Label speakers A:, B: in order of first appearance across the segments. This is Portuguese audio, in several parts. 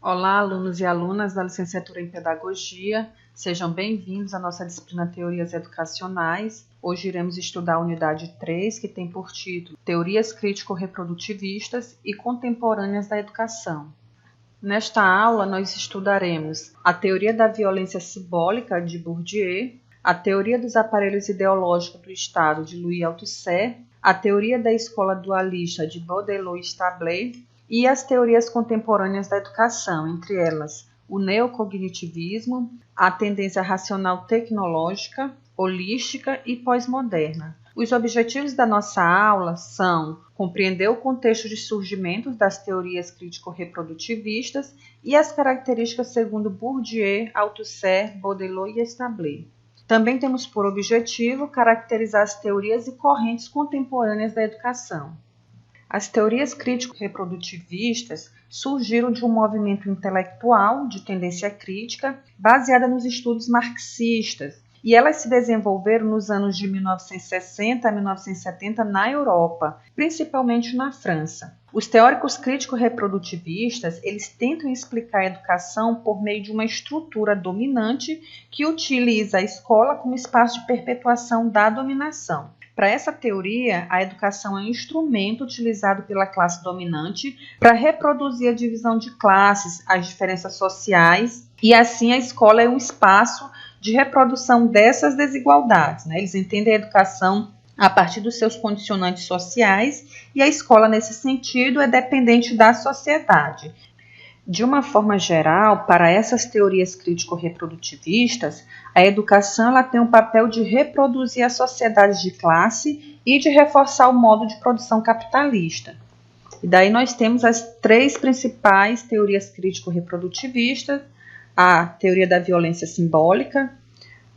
A: Olá, alunos e alunas da licenciatura em Pedagogia, sejam bem-vindos à nossa disciplina Teorias Educacionais. Hoje iremos estudar a unidade 3, que tem por título Teorias Crítico-Reprodutivistas e Contemporâneas da Educação. Nesta aula, nós estudaremos a teoria da violência simbólica, de Bourdieu, a teoria dos aparelhos ideológicos do Estado, de Louis Althusser, a teoria da escola dualista, de Baudelot e Stabler, e as teorias contemporâneas da educação, entre elas o neocognitivismo, a tendência racional tecnológica, holística e pós-moderna. Os objetivos da nossa aula são compreender o contexto de surgimento das teorias crítico-reprodutivistas e as características segundo Bourdieu, Althusser, Baudelot e Stabler. Também temos por objetivo caracterizar as teorias e correntes contemporâneas da educação. As teorias crítico-reprodutivistas surgiram de um movimento intelectual de tendência crítica baseada nos estudos marxistas, e elas se desenvolveram nos anos de 1960 a 1970 na Europa, principalmente na França. Os teóricos crítico-reprodutivistas, eles tentam explicar a educação por meio de uma estrutura dominante que utiliza a escola como espaço de perpetuação da dominação. Para essa teoria, a educação é um instrumento utilizado pela classe dominante para reproduzir a divisão de classes, as diferenças sociais, e assim a escola é um espaço de reprodução dessas desigualdades. Eles entendem a educação a partir dos seus condicionantes sociais e a escola, nesse sentido, é dependente da sociedade. De uma forma geral, para essas teorias crítico-reprodutivistas, a educação ela tem um papel de reproduzir as sociedades de classe e de reforçar o modo de produção capitalista. E daí nós temos as três principais teorias crítico-reprodutivistas: a teoria da violência simbólica,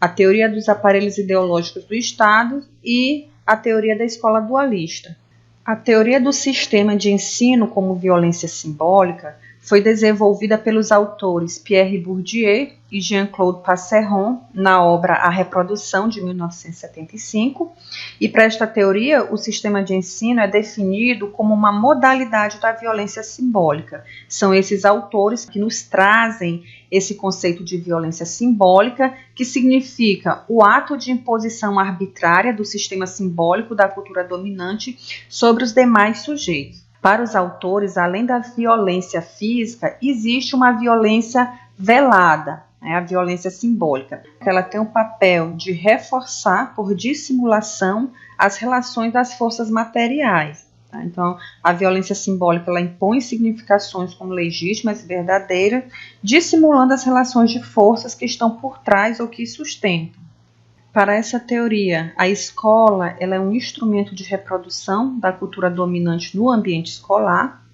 A: a teoria dos aparelhos ideológicos do Estado e a teoria da escola dualista. A teoria do sistema de ensino como violência simbólica foi desenvolvida pelos autores Pierre Bourdieu e Jean-Claude Passeron na obra A Reprodução, de 1975, e para esta teoria o sistema de ensino é definido como uma modalidade da violência simbólica. São esses autores que nos trazem esse conceito de violência simbólica, que significa o ato de imposição arbitrária do sistema simbólico da cultura dominante sobre os demais sujeitos. Para os autores, além da violência física, existe uma violência velada, a violência simbólica. Ela tem um papel de reforçar, por dissimulação, as relações das forças materiais. Então, a violência simbólica ela impõe significações como legítimas e verdadeiras, dissimulando as relações de forças que estão por trás ou que sustentam. Para essa teoria, a escola ela é um instrumento de reprodução da cultura dominante no ambiente escolar.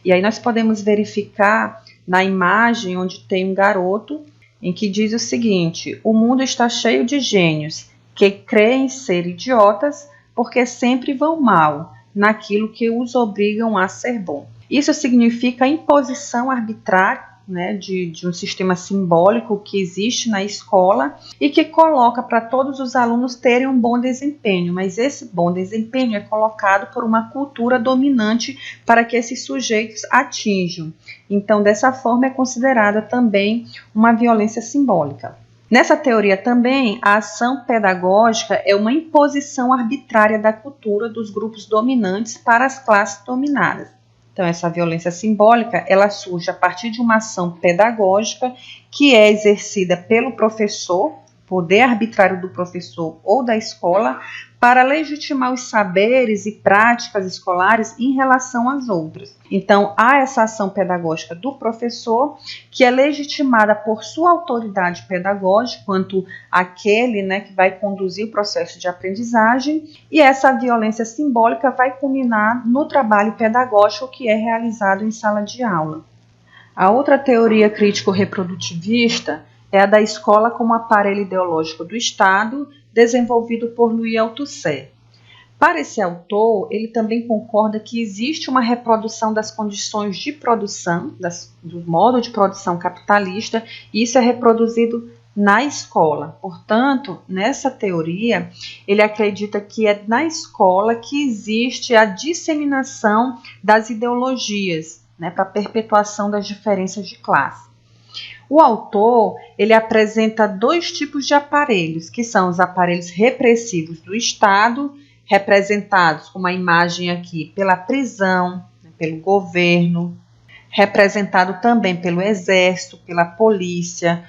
A: E aí nós podemos verificar na imagem onde tem um garoto em que diz o seguinte: o mundo está cheio de gênios que creem ser idiotas porque sempre vão mal naquilo que os obrigam a ser bom. Isso significa a imposição arbitrária de um sistema simbólico que existe na escola e que coloca para todos os alunos terem um bom desempenho, mas esse bom desempenho é colocado por uma cultura dominante para que esses sujeitos atinjam. Então, dessa forma, é considerada também uma violência simbólica. Nessa teoria também, a ação pedagógica é uma imposição arbitrária da cultura dos grupos dominantes para as classes dominadas. Então, essa violência simbólica, ela surge a partir de uma ação pedagógica que é exercida pelo professor, poder arbitrário do professor ou da escola, para legitimar os saberes e práticas escolares em relação às outras. Então, há essa ação pedagógica do professor, que é legitimada por sua autoridade pedagógica, quanto aquele que vai conduzir o processo de aprendizagem, e essa violência simbólica vai culminar no trabalho pedagógico que é realizado em sala de aula. A outra teoria crítico-reprodutivista é a da escola como aparelho ideológico do Estado, desenvolvido por Louis Althusser. Para esse autor, ele também concorda que existe uma reprodução das condições de produção, do modo de produção capitalista, e isso é reproduzido na escola. Portanto, nessa teoria, ele acredita que é na escola que existe a disseminação das ideologias, né, para a perpetuação das diferenças de classe. O autor, ele apresenta dois tipos de aparelhos, que são os aparelhos repressivos do Estado, representados com uma imagem aqui pela prisão, pelo governo, representado também pelo exército, pela polícia,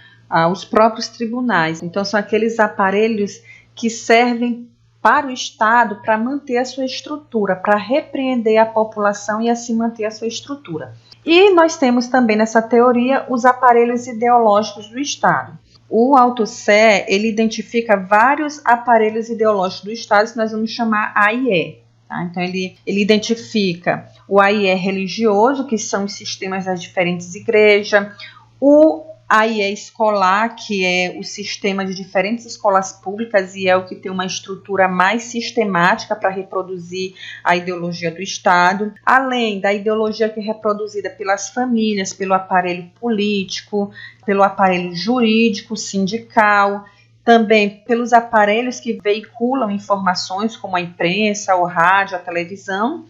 A: os próprios tribunais. Então, são aqueles aparelhos que servem para o Estado para manter a sua estrutura, para repreender a população e assim manter a sua estrutura. E nós temos também nessa teoria os aparelhos ideológicos do Estado. O Althusser, ele identifica vários aparelhos ideológicos do Estado que nós vamos chamar AIE. Tá? Então, ele identifica o AIE religioso, que são os sistemas das diferentes igrejas, o AIE escolar, que é o sistema de diferentes escolas públicas e é o que tem uma estrutura mais sistemática para reproduzir a ideologia do Estado, além da ideologia que é reproduzida pelas famílias, pelo aparelho político, pelo aparelho jurídico, sindical, também pelos aparelhos que veiculam informações como a imprensa, o rádio, a televisão,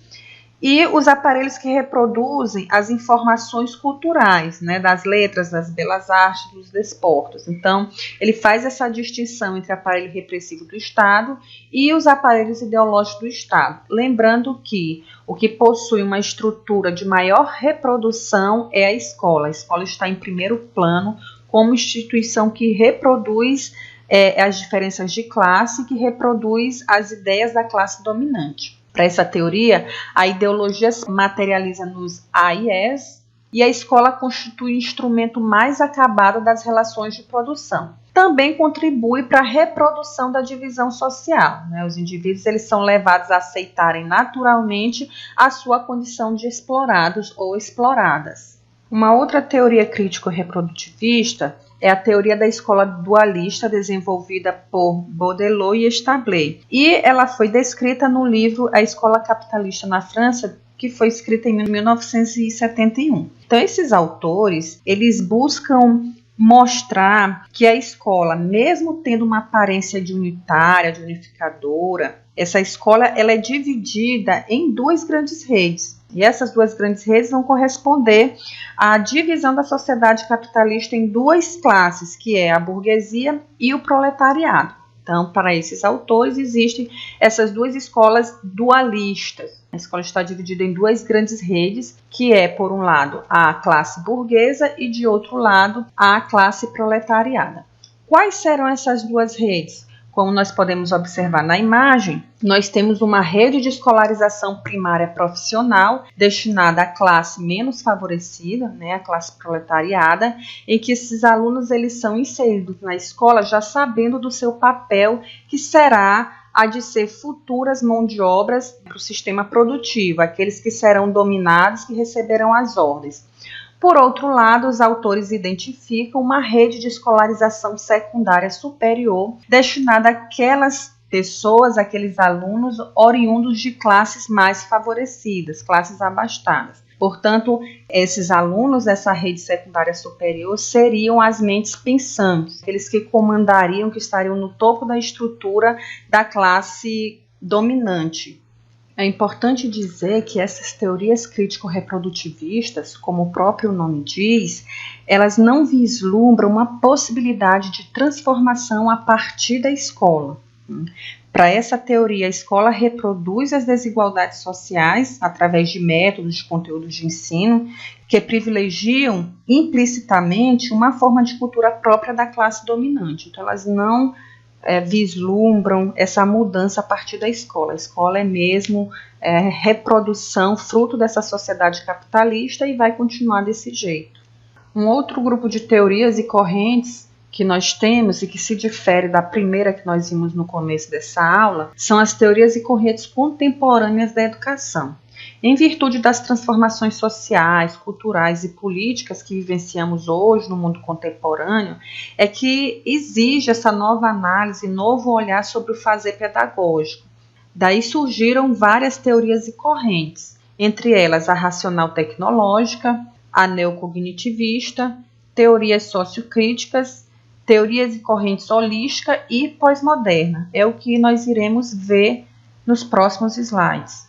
A: e os aparelhos que reproduzem as informações culturais, né, das letras, das belas artes, dos desportos. Então, ele faz essa distinção entre aparelho repressivo do Estado e os aparelhos ideológicos do Estado. Lembrando que o que possui uma estrutura de maior reprodução é a escola. A escola está em primeiro plano como instituição que reproduz as diferenças de classe, que reproduz as ideias da classe dominante. Para essa teoria, a ideologia se materializa nos AIEs e a escola constitui o instrumento mais acabado das relações de produção. Também contribui para a reprodução da divisão social, né? Os indivíduos eles são levados a aceitarem naturalmente a sua condição de explorados ou exploradas. Uma outra teoria crítico-reprodutivista é a teoria da escola dualista desenvolvida por Baudelot e Stabler. E ela foi descrita no livro A Escola Capitalista na França, que foi escrita em 1971. Então, esses autores, eles buscam mostrar que a escola, mesmo tendo uma aparência de unitária, de unificadora, essa escola ela é dividida em duas grandes redes. E essas duas grandes redes vão corresponder à divisão da sociedade capitalista em duas classes, que é a burguesia e o proletariado. Então, para esses autores, existem essas duas escolas dualistas. A escola está dividida em duas grandes redes, que é, por um lado, a classe burguesa e, de outro lado, a classe proletariada. Quais serão essas duas redes? Como nós podemos observar na imagem, nós temos uma rede de escolarização primária profissional destinada à classe menos favorecida, né, a classe proletariada, em que esses alunos eles são inseridos na escola já sabendo do seu papel, que será a de ser futuras mão de obras para o sistema produtivo, aqueles que serão dominados, que receberão as ordens. Por outro lado, os autores identificam uma rede de escolarização secundária superior destinada àquelas pessoas, aqueles alunos oriundos de classes mais favorecidas, classes abastadas. Portanto, esses alunos dessa rede secundária superior seriam as mentes pensantes, aqueles que comandariam, que estariam no topo da estrutura da classe dominante. É importante dizer que essas teorias crítico-reprodutivistas, como o próprio nome diz, elas não vislumbram uma possibilidade de transformação a partir da escola. Para essa teoria, a escola reproduz as desigualdades sociais através de métodos, de conteúdos de ensino que privilegiam implicitamente uma forma de cultura própria da classe dominante. Então, elas não vislumbram essa mudança a partir da escola. A escola é mesmo reprodução, fruto dessa sociedade capitalista e vai continuar desse jeito. Um outro grupo de teorias e correntes que nós temos e que se difere da primeira que nós vimos no começo dessa aula são as teorias e correntes contemporâneas da educação. Em virtude das transformações sociais, culturais e políticas que vivenciamos hoje no mundo contemporâneo, é que exige essa nova análise, novo olhar sobre o fazer pedagógico. Daí surgiram várias teorias e correntes, entre elas a racional tecnológica, a neocognitivista, teorias sociocríticas, teorias e correntes holística e pós-moderna. É o que nós iremos ver nos próximos slides.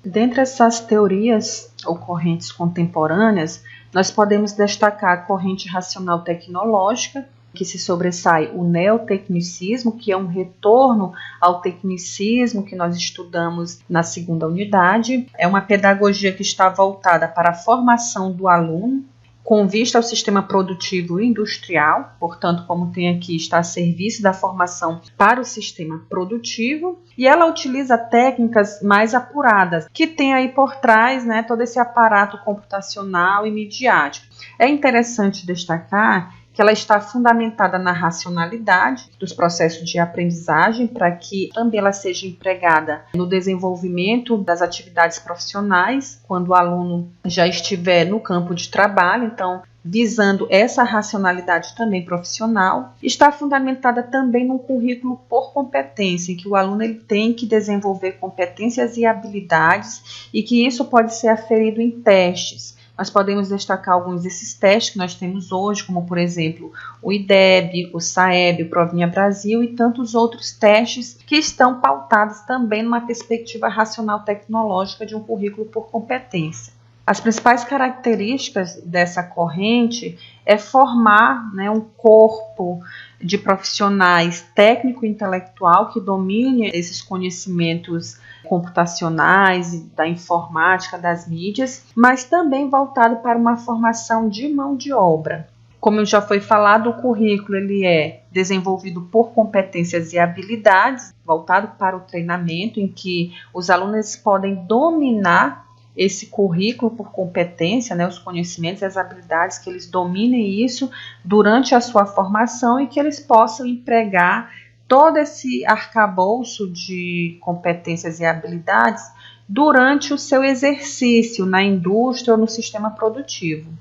A: Dentre essas teorias ou correntes contemporâneas, nós podemos destacar a corrente racional tecnológica, que se sobressai o neotecnicismo, que é um retorno ao tecnicismo que nós estudamos na segunda unidade. É uma pedagogia que está voltada para a formação do aluno, com vista ao sistema produtivo e industrial, portanto, como tem aqui, está a serviço da formação para o sistema produtivo, e ela utiliza técnicas mais apuradas, que tem aí por trás, né, todo esse aparato computacional e midiático. É interessante destacar que ela está fundamentada na racionalidade dos processos de aprendizagem, para que também ela seja empregada no desenvolvimento das atividades profissionais, quando o aluno já estiver no campo de trabalho, então visando essa racionalidade também profissional. Está fundamentada também num currículo por competência, em que o aluno ele tem que desenvolver competências e habilidades, e que isso pode ser aferido em testes. Nós podemos destacar alguns desses testes que nós temos hoje, como, por exemplo, o IDEB, o SAEB, o Provinha Brasil e tantos outros testes que estão pautados também numa perspectiva racional tecnológica de um currículo por competência. As principais características dessa corrente é formar, né, um corpo de profissionais técnico-intelectual que domine esses conhecimentos computacionais, da informática, das mídias, mas também voltado para uma formação de mão de obra. Como já foi falado, o currículo ele é desenvolvido por competências e habilidades, voltado para o treinamento, em que os alunos podem dominar esse currículo por competência, né, os conhecimentos e as habilidades, que eles dominem isso durante a sua formação e que eles possam empregar todo esse arcabouço de competências e habilidades durante o seu exercício na indústria ou no sistema produtivo.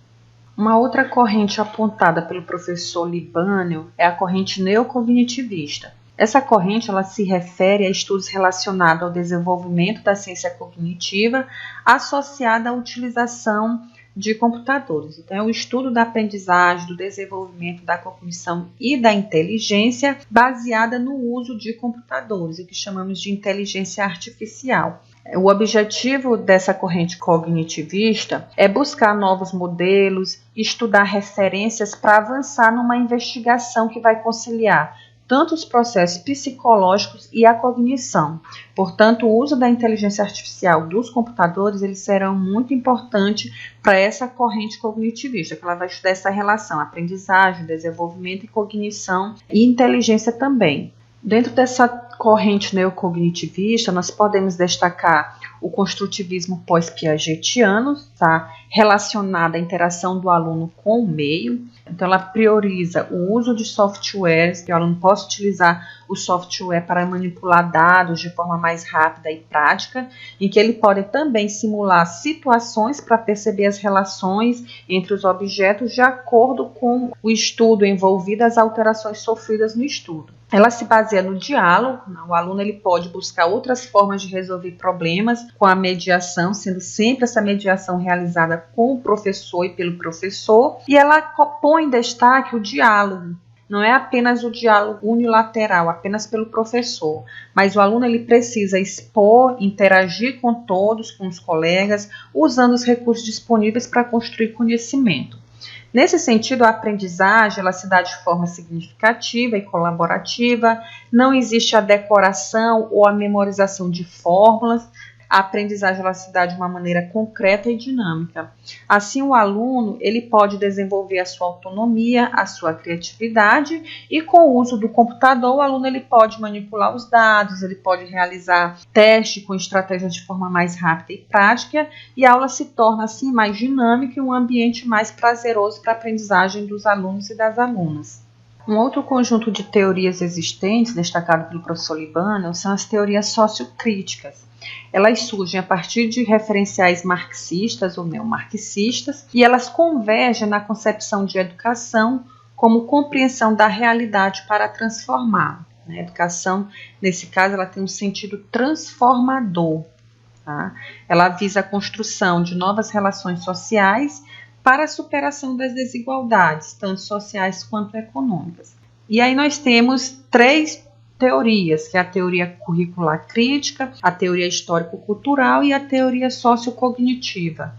A: Uma outra corrente apontada pelo professor Libânio é a corrente neocognitivista. Essa corrente ela se refere a estudos relacionados ao desenvolvimento da ciência cognitiva associada à utilização de computadores. Então, é o estudo da aprendizagem, do desenvolvimento da cognição e da inteligência baseada no uso de computadores, o que chamamos de inteligência artificial. O objetivo dessa corrente cognitivista é buscar novos modelos, estudar referências para avançar numa investigação que vai conciliar tanto os processos psicológicos e a cognição. Portanto, o uso da inteligência artificial dos computadores, eles serão muito importantes para essa corrente cognitivista, que ela vai estudar essa relação, aprendizagem, desenvolvimento e cognição e inteligência também. Dentro dessa corrente neocognitivista, nós podemos destacar o construtivismo pós-piagetiano, tá, relacionado à interação do aluno com o meio. Então, ela prioriza o uso de softwares, que o aluno possa utilizar o software para manipular dados de forma mais rápida e prática, em que ele pode também simular situações para perceber as relações entre os objetos de acordo com o estudo envolvido, as alterações sofridas no estudo. Ela se baseia no diálogo, o aluno ele pode buscar outras formas de resolver problemas com a mediação, sendo sempre essa mediação realizada com o professor e pelo professor, e ela põe em destaque o diálogo. Não é apenas o diálogo unilateral, apenas pelo professor, mas o aluno ele precisa expor, interagir com todos, com os colegas, usando os recursos disponíveis para construir conhecimento. Nesse sentido, a aprendizagem ela se dá de forma significativa e colaborativa, não existe a decoração ou a memorização de fórmulas, a aprendizagem ela se dá de uma maneira concreta e dinâmica. Assim, o aluno ele pode desenvolver a sua autonomia, a sua criatividade, e com o uso do computador, o aluno ele pode manipular os dados, ele pode realizar testes com estratégias de forma mais rápida e prática, e a aula se torna assim mais dinâmica e um ambiente mais prazeroso para a aprendizagem dos alunos e das alunas. Um outro conjunto de teorias existentes, destacado pelo professor Libânio, são as teorias sociocríticas. Elas surgem a partir de referenciais marxistas ou neomarxistas e elas convergem na concepção de educação como compreensão da realidade para transformar. A educação, nesse caso, ela tem um sentido transformador. Tá? Ela visa a construção de novas relações sociais para a superação das desigualdades, tanto sociais quanto econômicas. E aí nós temos três teorias, que é a teoria curricular crítica, a teoria histórico-cultural e a teoria sociocognitiva.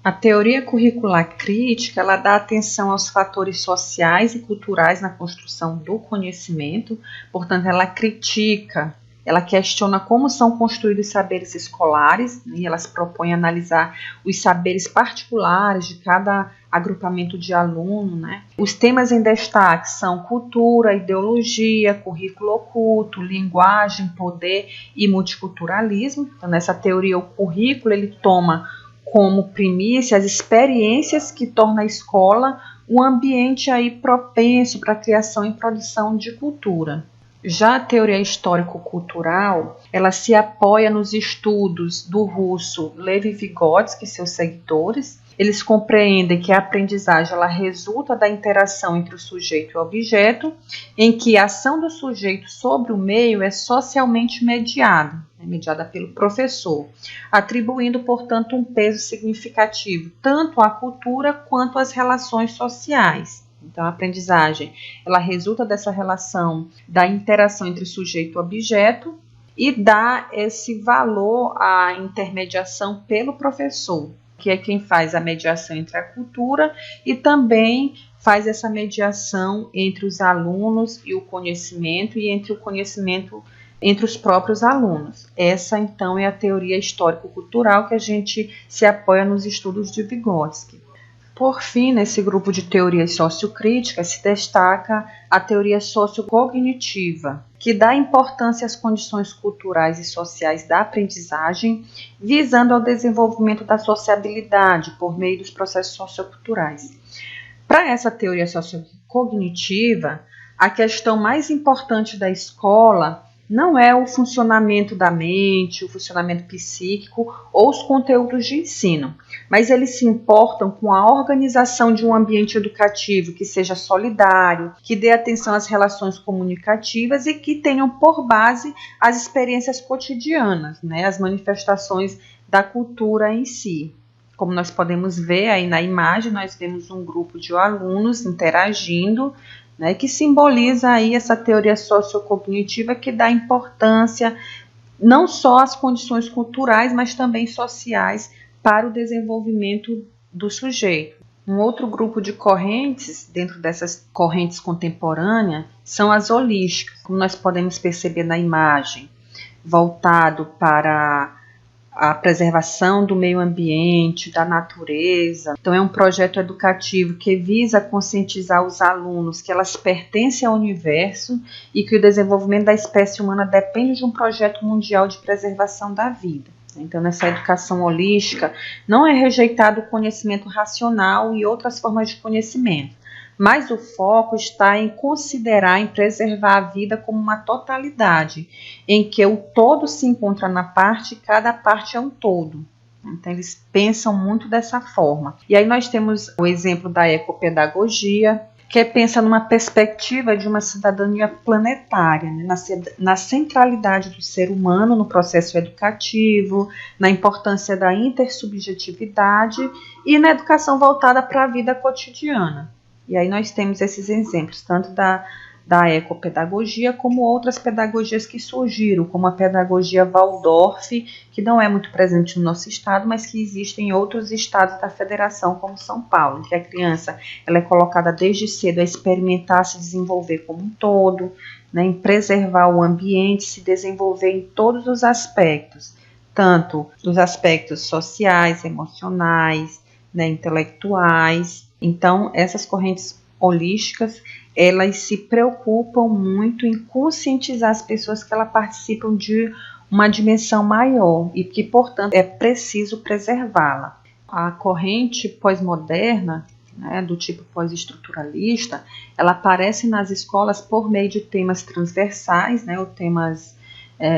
A: A teoria curricular crítica, ela dá atenção aos fatores sociais e culturais na construção do conhecimento, portanto, ela critica, ela questiona como são construídos os saberes escolares, e ela se propõe a analisar os saberes particulares de cada agrupamento de aluno, né? Os temas em destaque são cultura, ideologia, currículo oculto, linguagem, poder e multiculturalismo. Então, nessa teoria, o currículo ele toma como primícia as experiências que tornam a escola um ambiente aí propenso para a criação e produção de cultura. Já a teoria histórico-cultural, ela se apoia nos estudos do russo Lev Vygotsky e seus seguidores. Eles compreendem que a aprendizagem ela resulta da interação entre o sujeito e o objeto, em que a ação do sujeito sobre o meio é socialmente mediada pelo professor, atribuindo, portanto, um peso significativo tanto à cultura quanto às relações sociais. Então, a aprendizagem ela resulta dessa relação da interação entre sujeito e objeto e dá esse valor à intermediação pelo professor, que é quem faz a mediação entre a cultura e também faz essa mediação entre os alunos e o conhecimento e entre o conhecimento entre os próprios alunos. Essa, então, é a teoria histórico-cultural que a gente se apoia nos estudos de Vygotsky. Por fim, nesse grupo de teorias sociocríticas se destaca a teoria sociocognitiva, que dá importância às condições culturais e sociais da aprendizagem, visando ao desenvolvimento da sociabilidade por meio dos processos socioculturais. Para essa teoria sociocognitiva, a questão mais importante da escola não é o funcionamento da mente, o funcionamento psíquico ou os conteúdos de ensino, mas eles se importam com a organização de um ambiente educativo que seja solidário, que dê atenção às relações comunicativas e que tenham por base as experiências cotidianas, né, as manifestações da cultura em si. Como nós podemos ver aí na imagem, nós vemos um grupo de alunos interagindo, né, que simboliza aí essa teoria sociocognitiva que dá importância não só às condições culturais, mas também sociais para o desenvolvimento do sujeito. Um outro grupo de correntes, dentro dessas correntes contemporâneas, são as holísticas, como nós podemos perceber na imagem, voltado para a preservação do meio ambiente, da natureza. Então, é um projeto educativo que visa conscientizar os alunos que elas pertencem ao universo e que o desenvolvimento da espécie humana depende de um projeto mundial de preservação da vida. Então, nessa educação holística, não é rejeitado o conhecimento racional e outras formas de conhecimento, mas o foco está em considerar, em preservar a vida como uma totalidade, em que o todo se encontra na parte e cada parte é um todo. Então, eles pensam muito dessa forma. E aí nós temos o exemplo da ecopedagogia, que pensa numa perspectiva de uma cidadania planetária, né, na centralidade do ser humano no processo educativo, na importância da intersubjetividade e na educação voltada para a vida cotidiana. E aí nós temos esses exemplos, tanto da ecopedagogia como outras pedagogias que surgiram, como a pedagogia Waldorf, que não é muito presente no nosso estado, mas que existe em outros estados da federação, como São Paulo, em que a criança ela é colocada desde cedo a experimentar, se desenvolver como um todo, né, em preservar o ambiente, se desenvolver em todos os aspectos, tanto dos aspectos sociais, emocionais, né, intelectuais. Então, essas correntes holísticas, elas se preocupam muito em conscientizar as pessoas que elas participam de uma dimensão maior e que, portanto, é preciso preservá-la. A corrente pós-moderna, né, do tipo pós-estruturalista, ela aparece nas escolas por meio de temas transversais, né, ou temas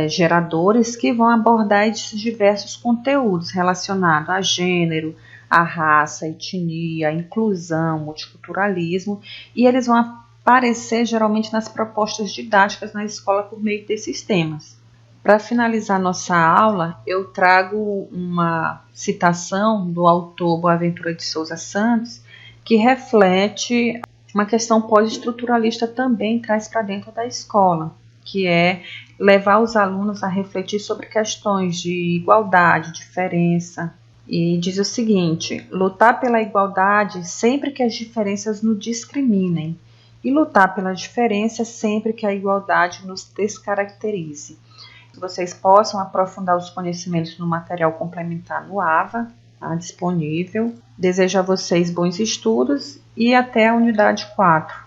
A: geradores, que vão abordar esses diversos conteúdos relacionados a gênero, a raça, a etnia, a inclusão, multiculturalismo, e eles vão aparecer geralmente nas propostas didáticas na escola por meio desses temas. Para finalizar nossa aula, eu trago uma citação do autor Boaventura de Souza Santos, que reflete uma questão pós-estruturalista também traz para dentro da escola, que é levar os alunos a refletir sobre questões de igualdade, diferença. E diz o seguinte: lutar pela igualdade sempre que as diferenças nos discriminem, e lutar pela diferença sempre que a igualdade nos descaracterize. Que vocês possam aprofundar os conhecimentos no material complementar no AVA, tá disponível. Desejo a vocês bons estudos e até a unidade 4.